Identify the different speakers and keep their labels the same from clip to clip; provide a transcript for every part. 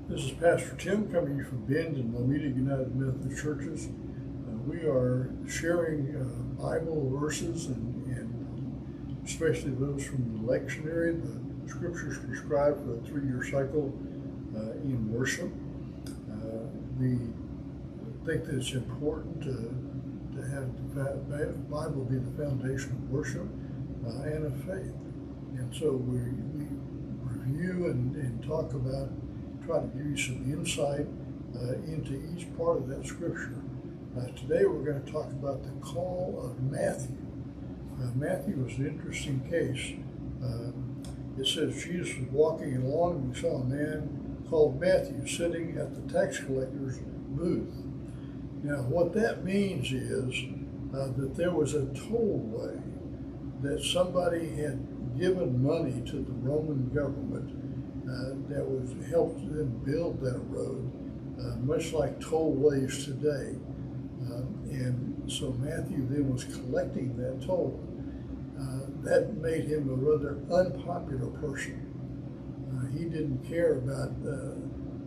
Speaker 1: This is Pastor Tim coming to you from Bend and Lomita United Methodist Churches. We are sharing Bible verses and especially those from the lectionary, the scriptures prescribed for a 3-year cycle in worship. We think that it's important to have the Bible be the foundation of worship and of faith. And so we review and talk about, try to give you some insight into each part of that scripture. Today we're going to talk about the call of Matthew. Matthew was an interesting case. It says Jesus was walking along and he saw a man called Matthew sitting at the tax collector's booth. Now what that means is that there was a tollway, that somebody had given money to the Roman government that was helped them build that road, much like tollways today. And so Matthew then was collecting that toll. That made him a rather unpopular person. He didn't care about,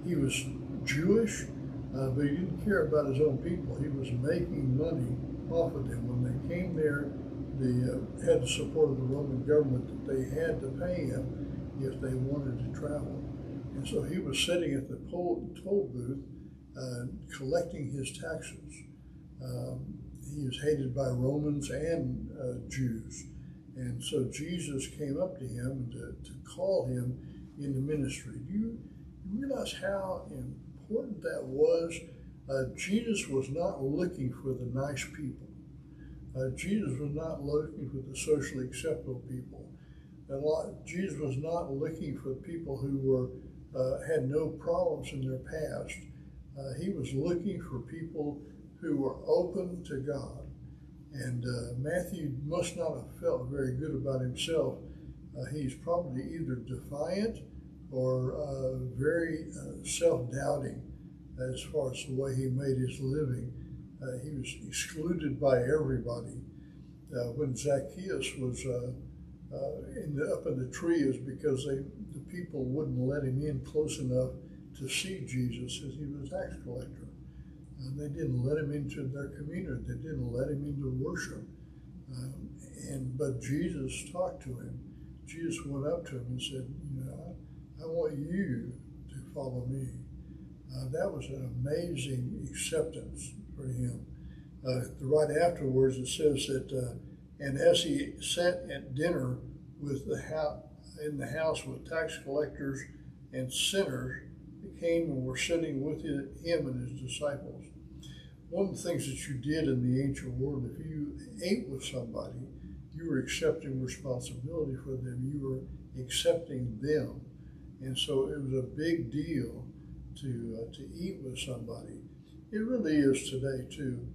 Speaker 1: he was Jewish, but he didn't care about his own people. He was making money off of them. When they came there, they had the support of the Roman government that they had to pay him if they wanted to travel. And so he was sitting at the toll booth collecting his taxes. He was hated by Romans and Jews. And so Jesus came up to him to call him into ministry. Do you realize how important that was? Jesus was not looking for the nice people. Jesus was not looking for the socially acceptable people. Jesus was not looking for people who had no problems in their past. He was looking for people who were open to God. And Matthew must not have felt very good about himself. He's probably either defiant or very self-doubting as far as the way he made his living. He was excluded by everybody. When Zacchaeus was up in the tree, is because the people wouldn't let him in close enough to see Jesus, as he was a tax collector. They didn't let him into their community. They didn't let him into worship. But Jesus talked to him. Jesus went up to him and said, I want you to follow me. That was an amazing acceptance for him. Right afterwards, it says that, and as he sat at dinner in the house with tax collectors and sinners, they came and were sitting with him and his disciples. One of the things that you did in the ancient world, if you ate with somebody, you were accepting responsibility for them. You were accepting them. And so it was a big deal to eat with somebody. It really is today too.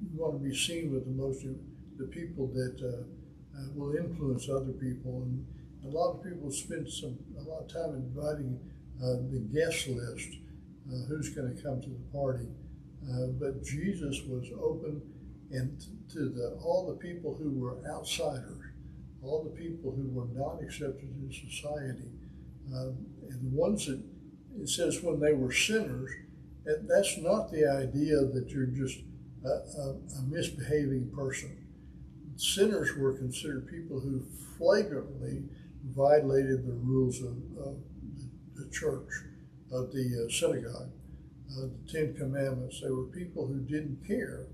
Speaker 1: You want to be seen with the people that will influence other people. And a lot of people spend a lot of time inviting the guest list, who's going to come to the party. But Jesus was open and to all the people who were outsiders, all the people who were not accepted in society. And the ones that it says when they were sinners, that's not the idea that you're just a misbehaving person. Sinners were considered people who flagrantly violated the rules of the church, of the synagogue, the Ten Commandments. They were people who didn't care,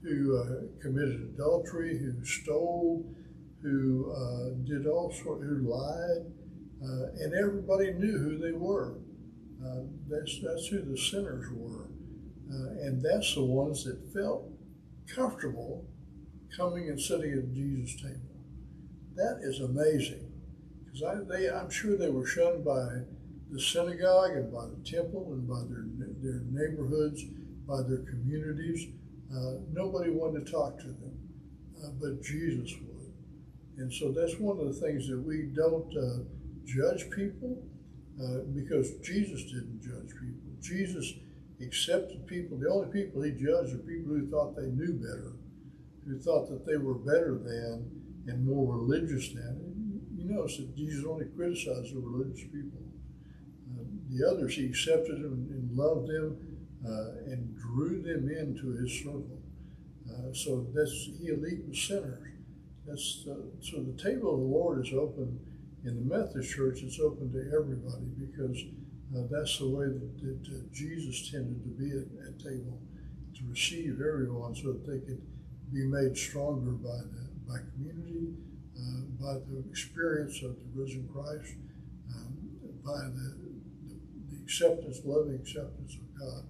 Speaker 1: who committed adultery, who stole, who did all sorts, who lied, and everybody knew who they were. That's who the sinners were, and that's the ones that felt comfortable coming and sitting at Jesus' table. That is amazing, because I'm sure they were shunned by the synagogue and by the temple and by their neighborhoods, by their communities. Nobody wanted to talk to them, but Jesus would. And so that's one of the things that we don't judge people, because Jesus didn't judge people. Jesus accepted people. The only people he judged are people who thought they knew better, who thought that they were better than and more religious than. You notice that Jesus only criticized the religious people. the others. He accepted them and loved them and drew them into his circle. So he elite with sinners. So the table of the Lord is open in the Methodist Church. It's open to everybody because that's the way that Jesus tended to be at table, to receive everyone so that they could be made stronger by community, by the experience of the risen Christ, by the acceptance, loving acceptance of God.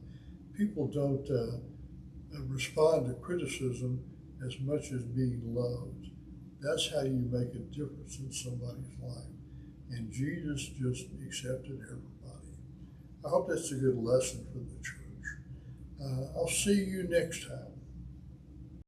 Speaker 1: People don't respond to criticism as much as being loved. That's how you make a difference in somebody's life. And Jesus just accepted everybody. I hope that's a good lesson for the church. I'll see you next time.